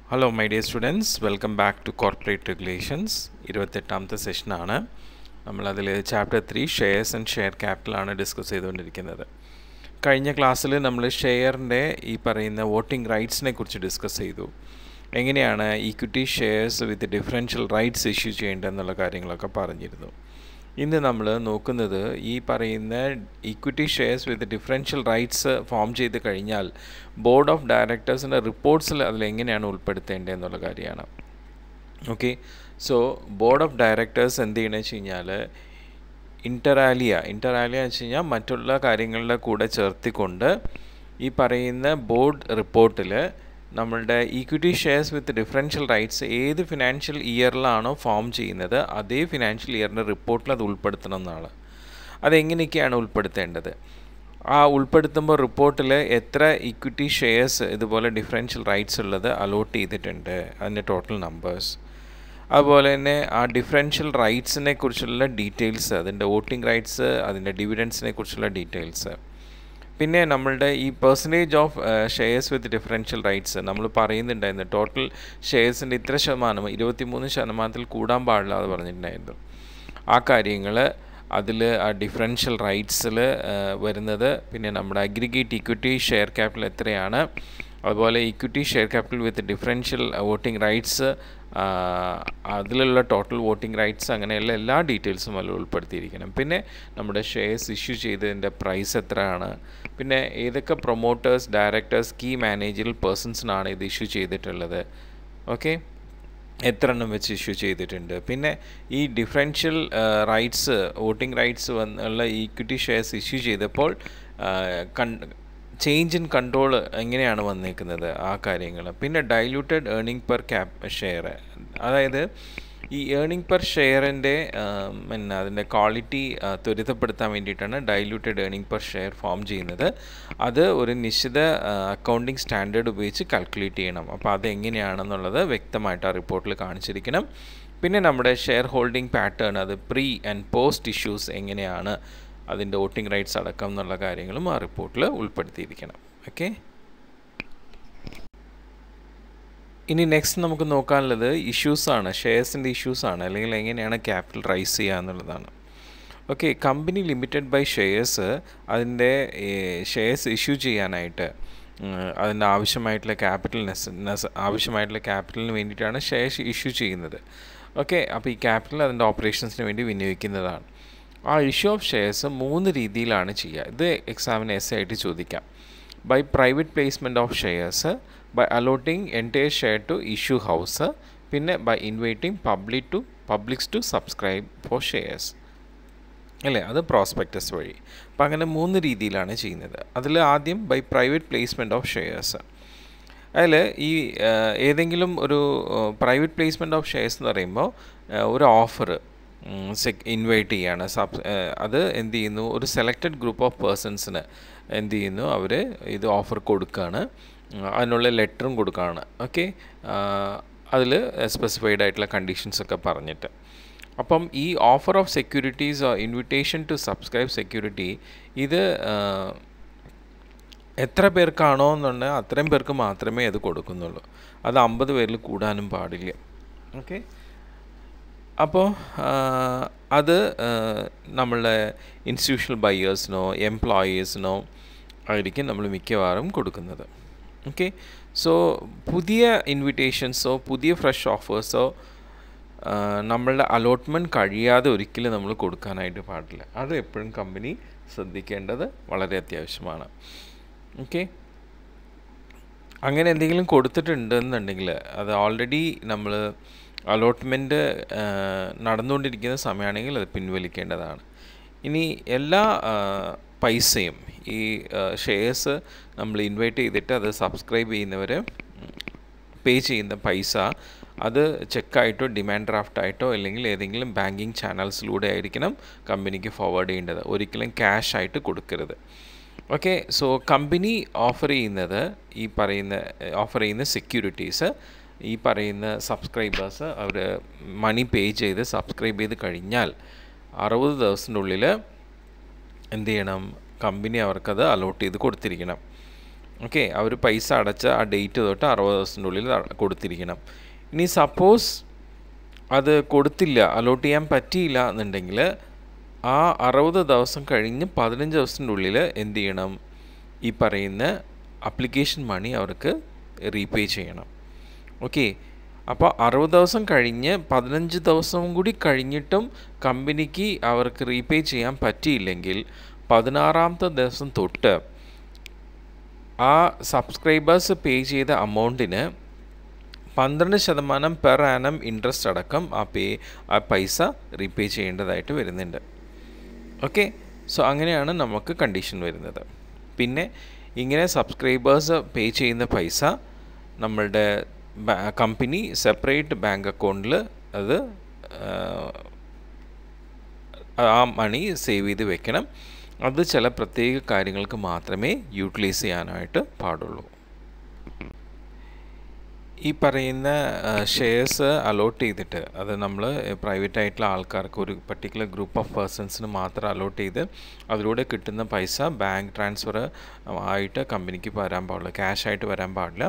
Hello my dear students, welcome back to Corporate Regulations. 28th session ആണ്. നമ്മൾ അതിൽ chapter 3 shares and share capital ആണ് discuss ചെയ്തുകൊണ്ടിരിക്കുന്നത്. കഴിഞ്ഞ ക്ലാസ്സിൽ നമ്മൾ ഷെയറിൻ്റെ ഈ പറയുന്ന വോട്ടിംഗ് റൈറ്റ്സിനെ കുറിച്ച് ഡിസ്കസ് ചെയ്തു. എങ്ങനെയാണ് ഈക്വിറ്റി ഷെയർസ് വിത്ത് ഡിഫറൻഷ്യൽ റൈറ്റ്സ് ഇഷ്യൂ ചെയ്യേണ്ടതെന്നുള്ള കാര്യങ്ങളൊക്കെ പറഞ്ഞിരുന്നു. ഇന്ന് നമ്മൾ നോക്കുന്നത് ഈ പറയുന്ന ഈക്വിറ്റി ഷെയർസ് വിത്ത് ഡിഫറൻഷ്യൽ റൈറ്റ്സ് ഫോം ചെയ്ത് കഴിഞ്ഞാൽ ബോർഡ് ഓഫ് ഡയറക്ടേഴ്സിൻ്റെ റിപ്പോർട്ട്സിൽ അതിലെങ്ങനെയാണ് ഉൾപ്പെടുത്തേണ്ടത് എന്നുള്ള കാര്യമാണ്. Okay, so board of directors എന്ത് ചെയ്യണമെന്ന് വെച്ച് കഴിഞ്ഞാൽ ഇൻ്ററാലിയ എന്ന് വെച്ച് കഴിഞ്ഞാൽ മറ്റുള്ള കാര്യങ്ങളുടെ കൂടെ ചേർത്തിക്കൊണ്ട് ഈ പറയുന്ന ബോർഡ് റിപ്പോർട്ടിൽ നമ്മളുടെ ഈക്വിറ്റി ഷെയർസ് വിത്ത് ഡിഫറൻഷ്യൽ റൈറ്റ്സ് ഏത് ഫിനാൻഷ്യൽ ഇയറിലാണോ ഫോം ചെയ്യുന്നത് അതേ ഫിനാൻഷ്യൽ ഇയറിൻ്റെ റിപ്പോർട്ടിൽ അത് ഉൾപ്പെടുത്തണം എന്നാണ്. അതെങ്ങനെയൊക്കെയാണ് ഉൾപ്പെടുത്തേണ്ടത്? ആ ഉൾപ്പെടുത്തുമ്പോൾ റിപ്പോർട്ടിൽ എത്ര ഈക്വിറ്റി ഷെയർസ് ഇതുപോലെ ഡിഫറൻഷ്യൽ റൈറ്റ്സ് ഉള്ളത് അലോട്ട് ചെയ്തിട്ടുണ്ട്, അതിൻ്റെ ടോട്ടൽ നമ്പേഴ്സ്, അതുപോലെ തന്നെ ആ ഡിഫറൻഷ്യൽ റൈറ്റ്സിനെ കുറിച്ചുള്ള ഡീറ്റെയിൽസ്, അതിൻ്റെ വോട്ടിംഗ് റൈറ്റ്സ്, അതിൻ്റെ ഡിവിഡൻസിനെ കുറിച്ചുള്ള ഡീറ്റെയിൽസ്, പിന്നെ നമ്മളുടെ ഈ percentage of shares with differential rights നമ്മൾ പറയുന്നുണ്ടായിരുന്നു. ടോട്ടൽ ഷെയർസിൻ്റെ ഇത്ര ശതമാനം 23% കൂടാൻ പാടില്ല എന്ന് പറഞ്ഞിട്ടുണ്ടായിരുന്നു. ആ കാര്യങ്ങൾ അതിൽ ആ ഡിഫറൻഷ്യൽ റൈറ്റ്സിൽ വരുന്നത്, പിന്നെ നമ്മുടെ അഗ്രിഗേറ്റ് ഈക്വിറ്റി ഷെയർ ക്യാപിറ്റൽ എത്രയാണ്, അതുപോലെ ഈക്വിറ്റി ഷെയർ ക്യാപിറ്റൽ വിത്ത് ഡിഫറൻഷ്യൽ വോട്ടിംഗ് റൈറ്റ്സ്, അതിലുള്ള ടോട്ടൽ വോട്ടിംഗ് റൈറ്റ്സ്, അങ്ങനെയുള്ള എല്ലാ ഡീറ്റെയിൽസും അതിൽ ഉൾപ്പെടുത്തിയിരിക്കണം. പിന്നെ നമ്മുടെ ഷെയർസ് ഇഷ്യൂ ചെയ്തതിൻ്റെ പ്രൈസ് എത്രയാണ്, പിന്നെ ഏതൊക്കെ പ്രൊമോട്ടേഴ്സ്, ഡയറക്ടേഴ്സ്, കീ മാനേജറൽ പേഴ്സൺസിനാണ് ഇത് ഇഷ്യൂ ചെയ്തിട്ടുള്ളത്, ഓക്കെ, എത്ര എണ്ണം വെച്ച് ഇഷ്യൂ ചെയ്തിട്ടുണ്ട്, പിന്നെ ഈ ഡിഫറൻഷ്യൽ റൈറ്റ്സ്, വോട്ടിംഗ് റൈറ്റ്സ് വന്നുള്ള ഈക്വിറ്റി ഷെയർസ് ഇഷ്യൂ ചെയ്തപ്പോൾ ചേഞ്ച് ഇൻ കൺട്രോൾ എങ്ങനെയാണ് വന്നേക്കുന്നത്, ആ കാര്യങ്ങൾ, പിന്നെ ഡൈല്യൂട്ടഡ് ഏർണിംഗ് പെർ ഷെയർ, അതായത് ഈ ഏർണിംഗ് പെർ ഷെയറിൻ്റെ പിന്നെ അതിൻ്റെ ക്വാളിറ്റി ത്വരിതപ്പെടുത്താൻ വേണ്ടിയിട്ടാണ് diluted earning per share form ചെയ്യുന്നത്. അത് ഒരു നിശ്ചിത അക്കൗണ്ടിങ് സ്റ്റാൻഡേർഡ് ഉപയോഗിച്ച് കാൽക്കുലേറ്റ് ചെയ്യണം. അപ്പോൾ അതെങ്ങനെയാണെന്നുള്ളത് വ്യക്തമായിട്ട് ആ റിപ്പോർട്ടിൽ കാണിച്ചിരിക്കണം. പിന്നെ നമ്മുടെ ഷെയർ ഹോൾഡിംഗ് പാറ്റേൺ, അത് പ്രീ ആൻഡ് പോസ്റ്റ് ഇഷ്യൂസ് എങ്ങനെയാണ്, അതിൻ്റെ വോട്ടിംഗ് റൈറ്റ്സ് അടക്കം എന്നുള്ള കാര്യങ്ങളും ആ റിപ്പോർട്ടിൽ ഉൾപ്പെടുത്തിയിരിക്കണം. ഓക്കെ, ഇനി നെക്സ്റ്റ് നമുക്ക് നോക്കാനുള്ളത് ഇഷ്യൂസാണ്, ഷെയർസിൻ്റെ ഇഷ്യൂസാണ്, അല്ലെങ്കിൽ എങ്ങനെയാണ് ക്യാപിറ്റൽ റൈസ് ചെയ്യുക എന്നുള്ളതാണ്. Okay, company limited by shares അതിൻ്റെ ഷെയർസ് ഇഷ്യൂ ചെയ്യാനായിട്ട് അതിൻ്റെ ആവശ്യമായിട്ടുള്ള ആവശ്യമായിട്ടുള്ള ക്യാപിറ്റലിന് വേണ്ടിയിട്ടാണ് ഷെയർസ് ഇഷ്യൂ ചെയ്യുന്നത്. ഓക്കെ, അപ്പോൾ ഈ ക്യാപിറ്റൽ അതിൻ്റെ ഓപ്പറേഷൻസിന് വേണ്ടി വിനിയോഗിക്കുന്നതാണ്. ആ ഇഷ്യൂ ഓഫ് ഷെയർസ് 3 രീതിയിലാണ് ചെയ്യുക. ഇത് എക്സാമിന് ആയിട്ട് ചോദിക്കാം. By private placement of shares, by allotting entire share to issue house, പിന്നെ by inviting publics to subscribe for shares, അല്ലേ, അത് പ്രോസ്പെക്ടസ് വഴി. അപ്പം അങ്ങനെ 3 രീതിയിലാണ് ചെയ്യുന്നത്. അതിൽ ആദ്യം by private placement of shares. അതിൽ ഈ ഏതെങ്കിലും ഒരു പ്രൈവറ്റ് പ്ലേസ്മെൻറ്റ് ഓഫ് ഷെയർസ് എന്ന് പറയുമ്പോൾ ഒരു ഓഫർ ഇൻവൈറ്റ് ചെയ്യാണ്. അത് എന്ത് ചെയ്യുന്നു, ഒരു സെലക്റ്റഡ് ഗ്രൂപ്പ് ഓഫ് പേഴ്സൺസിന് എന്ത് ചെയ്യുന്നു, അവർ ഇത് ഓഫർ കൊടുക്കുകയാണ്, അതിനുള്ള ലെറ്ററും കൊടുക്കുകയാണ്. ഓക്കെ, അതിൽ സ്പെസിഫൈഡ് ആയിട്ടുള്ള കണ്ടീഷൻസൊക്കെ പറഞ്ഞിട്ട്. അപ്പം ഈ offer of securities, invitation to subscribe security, ഇത് എത്ര പേർക്കാണോ എന്നുണ്ടെങ്കിൽ അത്രയും പേർക്ക് മാത്രമേ അത് കൊടുക്കുന്നുള്ളൂ. അത് 50 പേരിൽ കൂടാനും പാടില്ല. ഓക്കെ, അപ്പോൾ അത് നമ്മളുടെ ഇൻസ്റ്റിറ്റ്യൂഷണൽ ബയേഴ്സിനോ എംപ്ലോയീസിനോ ആയിരിക്കും നമ്മൾ മിക്കവാറും കൊടുക്കുന്നത്. ഓക്കെ, സോ പുതിയ ഇൻവിറ്റേഷൻസോ പുതിയ ഫ്രഷ് ഓഫേഴ്സോ നമ്മളുടെ അലോട്ട്മെൻറ്റ് കഴിയാതെ ഒരിക്കലും നമ്മൾ കൊടുക്കാനായിട്ട് പാടില്ല. അത് എപ്പോഴും കമ്പനി ശ്രദ്ധിക്കേണ്ടത് വളരെ അത്യാവശ്യമാണ്. ഓക്കെ, അങ്ങനെ എന്തെങ്കിലും കൊടുത്തിട്ടുണ്ടെന്നുണ്ടെങ്കിൽ അത് ഓൾറെഡി നമ്മൾ അലോട്ട്മെൻറ്റ് നടന്നുകൊണ്ടിരിക്കുന്ന സമയമാണെങ്കിൽ അത് പിൻവലിക്കേണ്ടതാണ്. ഇനി എല്ലാ പൈസയും, ഈ ഷെയർസ് നമ്മൾ ഇൻവൈറ്റ് ചെയ്തിട്ട് അത് സബ്സ്ക്രൈബ് ചെയ്യുന്നവർ പേ ചെയ്യുന്ന പൈസ, അത് ചെക്കായിട്ടോ ഡിമാൻഡ് ഡ്രാഫ്റ്റായിട്ടോ അല്ലെങ്കിൽ ഏതെങ്കിലും ബാങ്കിങ് ചാനൽസിലൂടെ ആയിരിക്കണം കമ്പനിക്ക് ഫോർവേഡ് ചെയ്യേണ്ടത്. ഒരിക്കലും ക്യാഷ് ആയിട്ട് കൊടുക്കരുത്. ഓക്കെ, സോ കമ്പനി ഓഫർ ചെയ്യുന്ന സെക്യൂരിറ്റീസ്, ഈ പറയുന്ന സബ്സ്ക്രൈബേഴ്സ് അവർ മണി പേ ചെയ്ത് സബ്സ്ക്രൈബ് ചെയ്ത് കഴിഞ്ഞാൽ 60 ദിവസത്തിനുള്ളിൽ എന്ത് ചെയ്യണം, കമ്പനി അവർക്കത് അലോട്ട് ചെയ്ത് കൊടുത്തിരിക്കണം. ഓക്കെ, അവർ പൈസ അടച്ച ആ ഡേറ്റ് തൊട്ട് 60 ദിവസത്തിൻ്റെ ഉള്ളിൽ കൊടുത്തിരിക്കണം. ഇനി സപ്പോസ് അത് കൊടുത്തില്ല, അലോട്ട് ചെയ്യാൻ പറ്റിയില്ല എന്നുണ്ടെങ്കിൽ ആ 60 ദിവസം കഴിഞ്ഞ് 15 ദിവസത്തിൻ്റെ ഉള്ളിൽ എന്ത് ചെയ്യണം? ഈ പറയുന്ന അപ്ലിക്കേഷൻ മണി അവർക്ക് റീപേ ചെയ്യണം. ഓക്കെ, അപ്പോൾ 60 ദിവസം കഴിഞ്ഞ് 15 ദിവസം കൂടി കഴിഞ്ഞിട്ടും കമ്പനിക്ക് അവർക്ക് റീപേ ചെയ്യാൻ പറ്റിയില്ലെങ്കിൽ 16ാമത്തെ ദിവസം തൊട്ട് ആ സബ്സ്ക്രൈബേഴ്സ് പേ ചെയ്ത അമൗണ്ടിന് 12% പെർ ആനം ഇൻട്രസ്റ്റ് അടക്കം ആ പൈസ റീപേ ചെയ്യേണ്ടതായിട്ട് വരുന്നുണ്ട്. ഓക്കെ, സോ അങ്ങനെയാണ് നമുക്ക് കണ്ടീഷൻ വരുന്നത്. പിന്നെ ഇങ്ങനെ സബ്സ്ക്രൈബേഴ്സ് പേ ചെയ്യുന്ന പൈസ നമ്മളുടെ കമ്പനി സെപ്പറേറ്റ് ബാങ്ക് അക്കൗണ്ടിൽ അത് ആ മണി സേവ് ചെയ്ത് വെക്കണം. അത് ചില പ്രത്യേക കാര്യങ്ങൾക്ക് മാത്രമേ യൂട്ടിലൈസ് ചെയ്യാനായിട്ട് പാടുള്ളൂ. ഈ പറയുന്ന ഷെയർസ് അലോട്ട് ചെയ്തിട്ട് അത് നമ്മൾ പ്രൈവറ്റ് ആയിട്ടുള്ള ആൾക്കാർക്ക് ഒരു പർട്ടിക്കുലർ ഗ്രൂപ്പ് ഓഫ് പേഴ്സൺസിന് മാത്രം അലോട്ട് ചെയ്ത് അതിലൂടെ കിട്ടുന്ന പൈസ ബാങ്ക് ട്രാൻസ്ഫർ ആയിട്ട് കമ്പനിക്ക് വരാൻ പാടില്ല, ക്യാഷായിട്ട് വരാൻ പാടില്ല.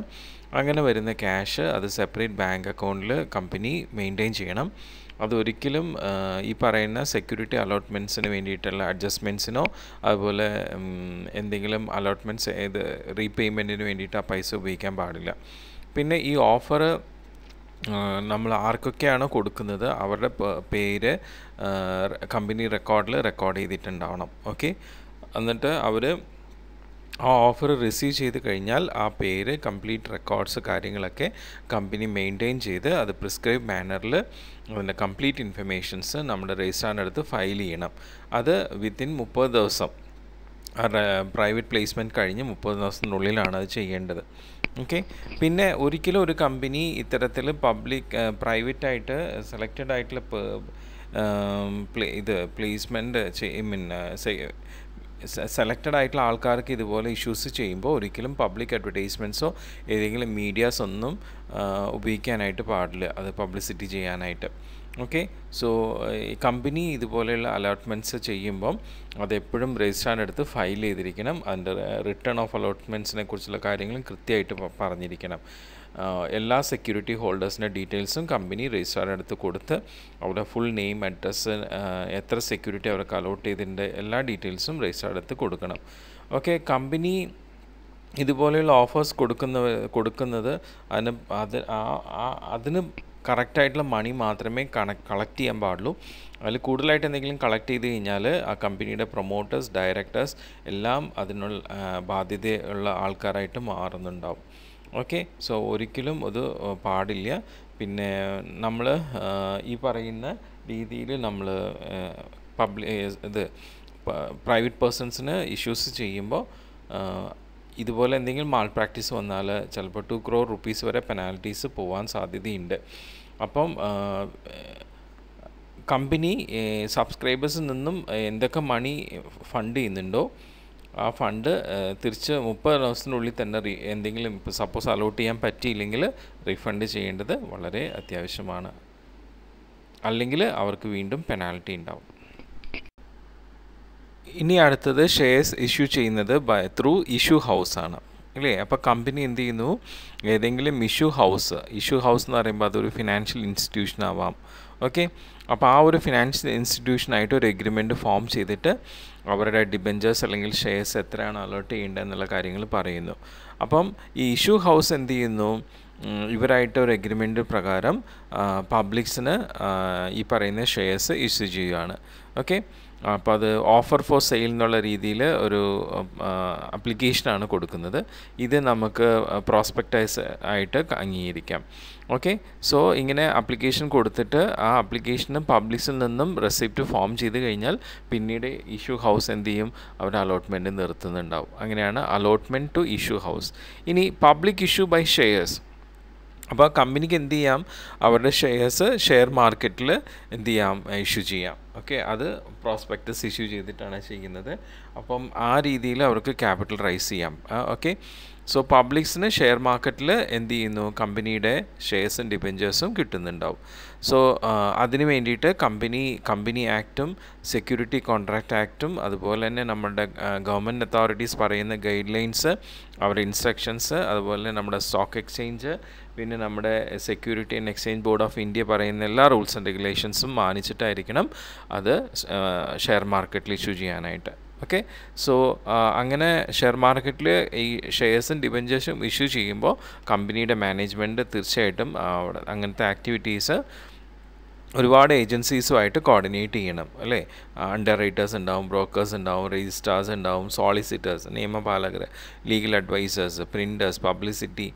അങ്ങനെ വരുന്ന ക്യാഷ് അത് സെപ്പറേറ്റ് ബാങ്ക് അക്കൗണ്ടിൽ കമ്പനി മെയിൻറ്റെയിൻ ചെയ്യണം. അതൊരിക്കലും ഈ പറയുന്ന സെക്യൂരിറ്റി അലോട്ട്മെൻറ്റ്സിന് വേണ്ടിയിട്ടുള്ള അഡ്ജസ്റ്റ്മെൻറ്റ്സിനോ അതുപോലെ എന്തെങ്കിലും അലോട്ട്മെൻറ്റ്സ് റീപേയ്മെൻറ്റിന് വേണ്ടിയിട്ട് ആ പൈസ ഉപയോഗിക്കാൻ പാടില്ല. പിന്നെ ഈ ഓഫർ നമ്മൾ ആർക്കൊക്കെയാണോ കൊടുക്കുന്നത് അവരുടെ പേര് കമ്പനി റെക്കോർഡ് ചെയ്തിട്ടുണ്ടാവണം. ഓക്കെ, എന്നിട്ട് അവർ ആ ഓഫർ റിസീവ് ചെയ്ത് കഴിഞ്ഞാൽ ആ പേര് കംപ്ലീറ്റ് റെക്കോർഡ്സ് കാര്യങ്ങളൊക്കെ കമ്പനി മെയിൻറ്റെയിൻ ചെയ്ത് അത് പ്രിസ്ക്രൈബ് മാനറിൽ അതിൻ്റെ കംപ്ലീറ്റ് ഇൻഫർമേഷൻസ് നമ്മുടെ രജിസ്ട്രാറിൻ്റെ അടുത്ത് ഫയൽ ചെയ്യണം. അത് വിത്തിൻ 30 ദിവസം പ്രൈവറ്റ് പ്ലേസ്മെൻറ്റ് കഴിഞ്ഞ് 30 ദിവസത്തിനുള്ളിലാണ് അത് ചെയ്യേണ്ടത്. ഓക്കെ, പിന്നെ ഒരിക്കലും ഒരു കമ്പനി ഇത്തരത്തിൽ പ്രൈവറ്റായിട്ട് സെലക്റ്റഡ് ആയിട്ടുള്ള പ്ലേസ്മെൻറ്റ് സെലക്റ്റഡ് ആയിട്ടുള്ള ആൾക്കാർക്ക് ഇതുപോലെ ഇഷ്യൂസ് ചെയ്യുമ്പോൾ ഒരിക്കലും പബ്ലിക് അഡ്വർടൈസ്മെൻറ്റ്സോ ഏതെങ്കിലും മീഡിയാസ് ഒന്നും ഉപയോഗിക്കാനായിട്ട് പാടില്ല, അത് പബ്ലിസിറ്റി ചെയ്യാനായിട്ട്. ഓക്കെ, സോ കമ്പനി ഇതുപോലെയുള്ള അലോട്ട്മെൻറ്റ്സ് ചെയ്യുമ്പം അതെപ്പോഴും രജിസ്ട്രാറിൻ്റെ അടുത്ത് ഫയൽ ചെയ്തിരിക്കണം. അതിൻ്റെ റിട്ടേൺ ഓഫ് അലോട്ട്മെൻറ്റ്സിനെ കുറിച്ചുള്ള കാര്യങ്ങളും കൃത്യമായിട്ട് പറഞ്ഞിരിക്കണം. എല്ലാ സെക്യൂരിറ്റി ഹോൾഡേഴ്സിൻ്റെ ഡീറ്റെയിൽസും കമ്പനി രജിസ്ട്രാറിൻ്റെ അടുത്ത് കൊടുത്ത് അവിടെ ഫുൾ നെയിം, അഡ്രസ്സ്, എത്ര സെക്യൂരിറ്റി അവർക്ക് അലോട്ട് ചെയ്തിട്ടുണ്ട് എല്ലാ ഡീറ്റെയിൽസും രജിസ്ട്രാറിൻ്റെ അടുത്ത് കൊടുക്കണം. ഓക്കെ, കമ്പനി ഇതുപോലെയുള്ള ഓഫേഴ്സ് കൊടുക്കുന്നത് അതിന് കറക്റ്റായിട്ടുള്ള മണി മാത്രമേ കളക്ട് ചെയ്യാൻ പാടുള്ളൂ. അതിൽ കൂടുതലായിട്ട് എന്തെങ്കിലും കളക്ട് ചെയ്ത് കഴിഞ്ഞാൽ ആ കമ്പനിയുടെ പ്രൊമോട്ടേഴ്സ്, ഡയറക്ടേഴ്സ് എല്ലാം അതിനുള്ള ബാധ്യതയുള്ള ആൾക്കാരായിട്ട് മാറുന്നുണ്ടാവും. ഓക്കെ, സോ ഒരിക്കലും അത് പാടില്ല. പിന്നെ നമ്മൾ ഈ പറയുന്ന രീതിയിൽ നമ്മൾ പ്രൈവറ്റ് പേഴ്സൺസിന് ഇഷ്യൂസ് ചെയ്യുമ്പോൾ ഇതുപോലെ എന്തെങ്കിലും മാൾ പ്രാക്ടീസ് വന്നാൽ ചിലപ്പോൾ 2 crore rupees വരെ പെനാൽറ്റീസ് പോകാൻ സാധ്യതയുണ്ട്. അപ്പം കമ്പനി സബ്സ്ക്രൈബേഴ്സിൽ നിന്നും എന്തൊക്കെ മണി ഫണ്ട് ചെയ്യുന്നുണ്ടോ ആ ഫണ്ട് തിരിച്ച് 30 ദിവസത്തിനുള്ളിൽ തന്നെ എന്തെങ്കിലും ഇപ്പോൾ സപ്പോസ് അലോട്ട് ചെയ്യാൻ പറ്റിയില്ലെങ്കിൽ റീഫണ്ട് ചെയ്യേണ്ടത് വളരെ അത്യാവശ്യമാണ്. അല്ലെങ്കിൽ അവർക്ക് വീണ്ടും പെനാൽറ്റി ഉണ്ടാവും. ഇനി അടുത്തത് ഷെയർസ് ഇഷ്യൂ ചെയ്യുന്നത് ത്രൂ ഇഷ്യൂ ഹൗസാണ് അല്ലേ. അപ്പോൾ കമ്പനി എന്ത് ചെയ്യുന്നു, ഏതെങ്കിലും ഇഷ്യൂ ഹൗസ് എന്ന് പറയുമ്പോൾ അതൊരു ഫിനാൻഷ്യൽ ഇൻസ്റ്റിറ്റ്യൂഷൻ ആവാം. ഓക്കെ, അപ്പോൾ ആ ഒരു ഫിനാൻഷ്യൽ ഇൻസ്റ്റിറ്റ്യൂഷനായിട്ട് ഒരു എഗ്രിമെൻറ്റ് ഫോം ചെയ്തിട്ട് അവരുടെ ഡിബെഞ്ചേഴ്സ് അല്ലെങ്കിൽ ഷെയർസ് എത്രയാണ് അലോട്ട് ചെയ്യേണ്ടത് എന്നുള്ള കാര്യങ്ങൾ പറയുന്നു. അപ്പം ഈ ഇഷ്യൂ ഹൗസ് എന്ത് ചെയ്യുന്നു, ഇവരായിട്ട് ഒരു എഗ്രിമെൻ്റ് പ്രകാരം പബ്ലിക്സിന് ഈ പറയുന്ന ഷെയർസ് ഇഷ്യൂ ചെയ്യുകയാണ്. ഓക്കെ, അപ്പോൾ അത് ഓഫർ ഫോർ സെയിൽ എന്നുള്ള രീതിയിൽ ഒരു അപ്ലിക്കേഷനാണ് കൊടുക്കുന്നത്. ഇത് നമുക്ക് പ്രോസ്പെക്ടൈസ് ആയിട്ട് അംഗീകരിക്കാം. ഓക്കെ, സോ ഇങ്ങനെ അപ്ലിക്കേഷൻ കൊടുത്തിട്ട് ആ അപ്ലിക്കേഷന് പബ്ലിക്സിൽ നിന്നും റെസിപ്റ്റ് ഫോം ചെയ്ത് കഴിഞ്ഞാൽ പിന്നീട് ഇഷ്യൂ ഹൗസ് എന്ത് ചെയ്യും, അവരുടെ അലോട്ട്മെൻറ്റ് നിർത്തുന്നുണ്ടാവും. അങ്ങനെയാണ് അലോട്ട്മെൻറ്റ് ടു ഇഷ്യൂ ഹൗസ്. ഇനി പബ്ലിക് ഇഷ്യൂ ബൈ ഷെയർസ്, അപ്പോൾ കമ്പനിക്ക് എന്ത് ചെയ്യാം, അവരുടെ ഷെയർസ് ഷെയർ മാർക്കറ്റിൽ എന്ത് ചെയ്യാം, ഇഷ്യൂ ചെയ്യാം. ഓക്കെ, അത് പ്രോസ്പെക്ടസ് ഇഷ്യൂ ചെയ്തിട്ടാണ് ചെയ്യുന്നത്. അപ്പം ആ രീതിയിൽ അവർക്ക് ക്യാപിറ്റൽ റൈസ് ചെയ്യാം. ഓക്കെ, സോ പബ്ലിക്സിന് ഷെയർ മാർക്കറ്റിൽ എന്ത് ചെയ്യുന്നു, കമ്പനിയുടെ ഷെയർസും ഡിബെഞ്ചേഴ്സും കിട്ടുന്നുണ്ടാവും. സോ അതിന് വേണ്ടിയിട്ട് കമ്പനി ആക്റ്റും സെക്യൂരിറ്റി കോൺട്രാക്റ്റ് ആക്റ്റും അതുപോലെ തന്നെ നമ്മുടെ ഗവൺമെൻറ് അതോറിറ്റീസ് പറയുന്ന ഗൈഡ് ലൈൻസ്, അവരുടെ ഇൻസ്ട്രക്ഷൻസ്, അതുപോലെ തന്നെ നമ്മുടെ സ്റ്റോക്ക് എക്സ്ചേഞ്ച്, പിന്നെ നമ്മുടെ security and exchange board of India പറയുന്ന എല്ലാ റൂൾസ് ആൻഡ് റെഗുലേഷൻസും മാനിച്ചിട്ടായിരിക്കണം അത് ഷെയർ മാർക്കറ്റിൽ ഇഷ്യൂ ചെയ്യാനായിട്ട്. ഓക്കെ, സോ അങ്ങനെ ഷെയർ മാർക്കറ്റിൽ ഈ ഷെയർസും ഡിബെഞ്ചേഴ്സും ഇഷ്യൂ ചെയ്യുമ്പോൾ കമ്പനിയുടെ മാനേജ്മെൻറ്റ് തീർച്ചയായിട്ടും അങ്ങനത്തെ ആക്ടിവിറ്റീസ് ഒരുപാട് ഏജൻസീസുമായിട്ട് കോർഡിനേറ്റ് ചെയ്യണം അല്ലേ. അണ്ടർ റൈറ്റേഴ്സ് ഉണ്ടാവും, ബ്രോക്കേഴ്സ് ഉണ്ടാവും, രജിസ്ട്രാർസ് ഉണ്ടാവും, സോളിസിറ്റേഴ്സ്, നിയമപാലകർ, legal advisors, printers, publicity,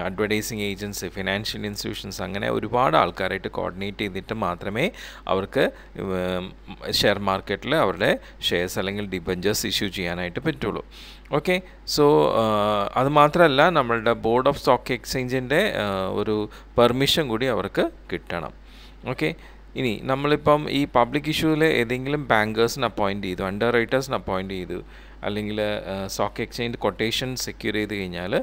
advertising agency, financial institutions, അങ്ങനെ ഒരുപാട് ആൾക്കാരായിട്ട് കോർഡിനേറ്റ് ചെയ്തിട്ട് മാത്രമേ അവർക്ക് ഷെയർ മാർക്കറ്റിൽ അവരുടെ ഷെയർസ് അല്ലെങ്കിൽ ഡിബെഞ്ചേഴ്സ് ഇഷ്യൂ ചെയ്യാനായിട്ട് പറ്റുള്ളൂ. ഓക്കെ, സോ അതുമാത്രമല്ല നമ്മളുടെ ബോർഡ് ഓഫ് സ്റ്റോക്ക് എക്സ്ചേഞ്ചിൻ്റെ ഒരു പെർമിഷൻ കൂടി അവർക്ക് കിട്ടണം. ഓക്കെ, ഇനി നമ്മളിപ്പം ഈ പബ്ലിക് ഇഷ്യൂവിൽ ഏതെങ്കിലും ബാങ്കേഴ്സിന് അപ്പോയിൻറ്റ് ചെയ്തു, അണ്ടർ റൈറ്റേഴ്സിന് അപ്പോയിൻറ്റ് ചെയ്തു, അല്ലെങ്കിൽ സ്റ്റോക്ക് എക്സ്ചേഞ്ച് കൊട്ടേഷൻ സെക്യൂർ ചെയ്ത് കഴിഞ്ഞാൽ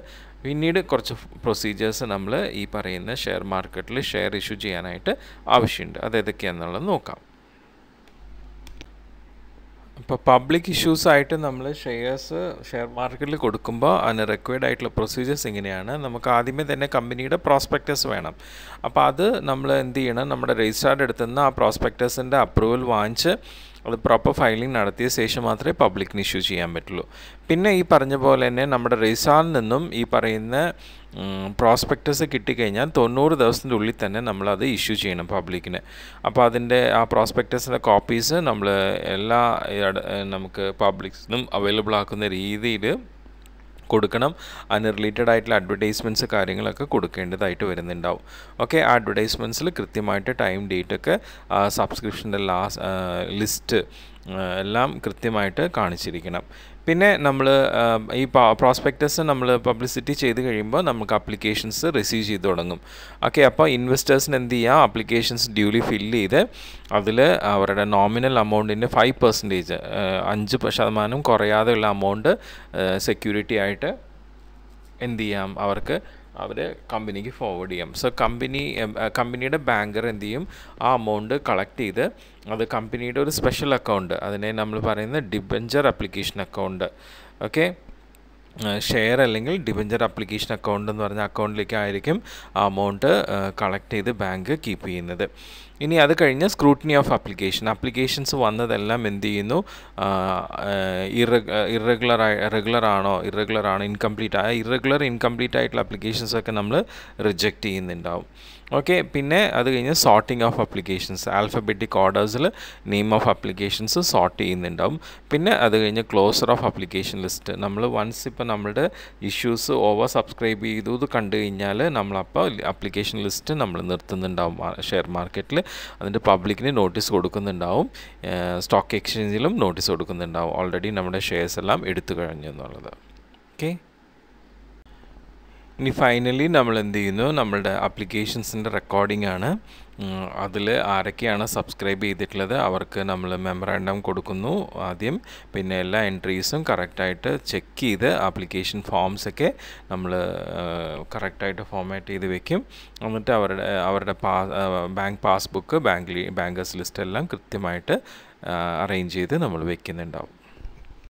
പിന്നീട് കുറച്ച് പ്രൊസീജിയേഴ്സ് നമ്മൾ ഈ പറയുന്ന ഷെയർ മാർക്കറ്റിൽ ഷെയർ ഇഷ്യൂ ചെയ്യാനായിട്ട് ആവശ്യമുണ്ട്. അത് ഏതൊക്കെയാണെന്നുള്ളത് നോക്കാം. ഇപ്പോൾ പബ്ലിക് ഇഷ്യൂസായിട്ട് നമ്മൾ ഷെയർ മാർക്കറ്റിൽ കൊടുക്കുമ്പോൾ അതിന് റിക്വയർഡ് ആയിട്ടുള്ള പ്രൊസീജിയേഴ്സ് എങ്ങനെയാണ്, നമുക്ക് ആദ്യമേ തന്നെ കമ്പനിയുടെ പ്രോസ്പെക്ടസ് വേണം. അപ്പോൾ അത് നമ്മൾ എന്ത് ചെയ്യണം, നമ്മുടെ രജിസ്ട്രാർഡ് അടുത്തുനിന്ന് ആ പ്രോസ്പെക്ടസിൻ്റെ അപ്രൂവൽ വാങ്ങിച്ച് അത് പ്രോപ്പർ ഫയലിംഗ് നടത്തിയ ശേഷം മാത്രമേ പബ്ലിക്കിന് ഇഷ്യൂ ചെയ്യാൻ പറ്റുള്ളൂ. പിന്നെ ഈ പറഞ്ഞ പോലെ തന്നെ നമ്മുടെ രജിസ്ട്രാറിൽ നിന്നും ഈ പറയുന്ന പ്രോസ്പെക്ടസ് കിട്ടിക്കഴിഞ്ഞാൽ 90 ദിവസത്തിൻ്റെ ഉള്ളിൽ തന്നെ നമ്മളത് ഇഷ്യൂ ചെയ്യണം പബ്ലിക്കിന്. അപ്പോൾ അതിൻ്റെ ആ പ്രോസ്പെക്ടസിൻ്റെ കോപ്പീസ് നമ്മൾ നമുക്ക് പബ്ലിക്സിനും അവൈലബിൾ ആക്കുന്ന രീതിയിൽ കൊടുക്കണം. അതിന് റിലേറ്റഡ് ആയിട്ടുള്ള അഡ്വർടൈസ്മെൻറ്റ്സ് കാര്യങ്ങളൊക്കെ കൊടുക്കേണ്ടതായിട്ട് വരുന്നുണ്ടാവും. ഓക്കെ, ആ അഡ്വർടൈസ്മെൻറ്റ്സിൽ കൃത്യമായിട്ട് ടൈം, ഡേറ്റൊക്കെ, സബ്സ്ക്രിപ്ഷൻ്റെ ലിസ്റ്റ് എല്ലാം കൃത്യമായിട്ട് കാണിച്ചിരിക്കണം. പിന്നെ നമ്മൾ ഈ പ്രോസ്പെക്ടസ് നമ്മൾ പബ്ലിസിറ്റി ചെയ്ത് കഴിയുമ്പോൾ നമുക്ക് അപ്ലിക്കേഷൻസ് റിസീവ് ചെയ്ത് തുടങ്ങും. ഓക്കെ, അപ്പോൾ ഇൻവെസ്റ്റേഴ്സിന് എന്ത് ചെയ്യാം, അപ്ലിക്കേഷൻസ് ഡ്യൂലി ഫില്ല് ചെയ്ത് അതിൽ അവരുടെ നോമിനൽ അമൗണ്ടിൻ്റെ 5% 5% കുറയാതെയുള്ള അമൗണ്ട് സെക്യൂരിറ്റി ആയിട്ട് എന്ത് ചെയ്യാം, അവർ കമ്പനിക്ക് ഫോർവേഡ് ചെയ്യാം. സോ കമ്പനിയുടെ ബാങ്കർ എന്ത് ചെയ്യും, ആ അമൗണ്ട് കളക്ട് ചെയ്ത് അത് കമ്പനിയുടെ ഒരു സ്പെഷ്യൽ അക്കൗണ്ട്, അതിനെ നമ്മൾ പറയുന്ന debenture application account, okay, share അല്ലെങ്കിൽ ഡിബെഞ്ചർ അപ്ലിക്കേഷൻ അക്കൗണ്ട് എന്ന് പറഞ്ഞ അക്കൗണ്ടിലേക്ക് ആയിരിക്കും ആ അമൗണ്ട് കളക്ട് ചെയ്ത് ബാങ്ക് കീപ്പ് ചെയ്യുന്നത്. ഇനി അത് കഴിഞ്ഞ് സ്ക്രൂട്ടിനി ഓഫ് അപ്ലിക്കേഷൻസ് വന്നതെല്ലാം എന്ത് ചെയ്യുന്നു, റെഗുലർ ആണോ ഇൻകംപ്ലീറ്റ് ആയിട്ടുള്ള അപ്ലിക്കേഷൻസൊക്കെ നമ്മൾ റിജക്റ്റ് ചെയ്യുന്നുണ്ടാവും. ഓക്കെ, പിന്നെ അത് കഴിഞ്ഞ് സോർട്ടിങ് ഓഫ് അപ്ലിക്കേഷൻസ്, ആൽഫബറ്റിക് ഓർഡേഴ്സിൽ നെയിം ഓഫ് അപ്ലിക്കേഷൻസ് സോർട്ട് ചെയ്യുന്നുണ്ടാവും. പിന്നെ അത് കഴിഞ്ഞ് ക്ലോസർ ഓഫ് അപ്ലിക്കേഷൻ ലിസ്റ്റ്, നമ്മൾ വൺസ് ഇപ്പോൾ നമ്മളുടെ ഇഷ്യൂസ് ഓവർ സബ്സ്ക്രൈബ് ചെയ്തു കണ്ടു കഴിഞ്ഞാൽ നമ്മളപ്പോൾ അപ്ലിക്കേഷൻ ലിസ്റ്റ് നമ്മൾ നിർത്തുന്നുണ്ടാവും ഷെയർ മാർക്കറ്റിൽ. അതിൻ്റെ പബ്ലിക്കിന് നോട്ടീസ് കൊടുക്കുന്നുണ്ടാവും, സ്റ്റോക്ക് എക്സ്ചേഞ്ചിലും നോട്ടീസ് കൊടുക്കുന്നുണ്ടാവും, ഓൾറെഡി നമ്മുടെ ഷെയർസ് എല്ലാം എടുത്തു കഴിഞ്ഞു എന്നുള്ളത്. ഓക്കെ, ഇനി ഫൈനലി നമ്മൾ എന്ത് ചെയ്യുന്നു, നമ്മളുടെ അപ്ലിക്കേഷൻസിൻ്റെ റെക്കോർഡിംഗ് ആണ്. അതിൽ ആരൊക്കെയാണ് സബ്സ്ക്രൈബ് ചെയ്തിട്ടുള്ളത് അവർക്ക് നമ്മൾ മെമ്മറാൻഡം കൊടുക്കുന്നു ആദ്യം. പിന്നെ എല്ലാ എൻട്രീസും കറക്റ്റായിട്ട് ചെക്ക് ചെയ്ത് ആപ്ലിക്കേഷൻ ഫോംസൊക്കെ നമ്മൾ കറക്റ്റായിട്ട് ഫോർമാറ്റ് ചെയ്ത് വെക്കും. എന്നിട്ട് അവരുടെ ബാങ്ക് പാസ്ബുക്ക്, ബാങ്കേഴ്സ് ലിസ്റ്റ് എല്ലാം കൃത്യമായിട്ട് അറേഞ്ച് ചെയ്ത് നമ്മൾ വെക്കുന്നുണ്ടാവും.